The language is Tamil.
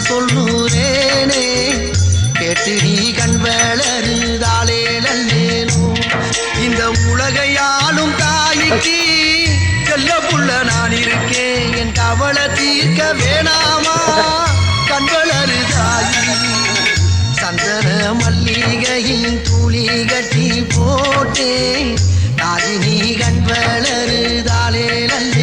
சொல்லுறேனே கேட்டு நீ கண் வளருதாலே நல்லேனோ இந்த உலகையாளும் தாய்க்கு செல்ல புள்ள நான் இருக்கேன் என் கவலை தீர்க்க வேணாமா கண் வளருதாயி சந்தன மல்லிகையின் துளி கட்டி போட்டே நாதினி கண் வளருதாலே நல்ல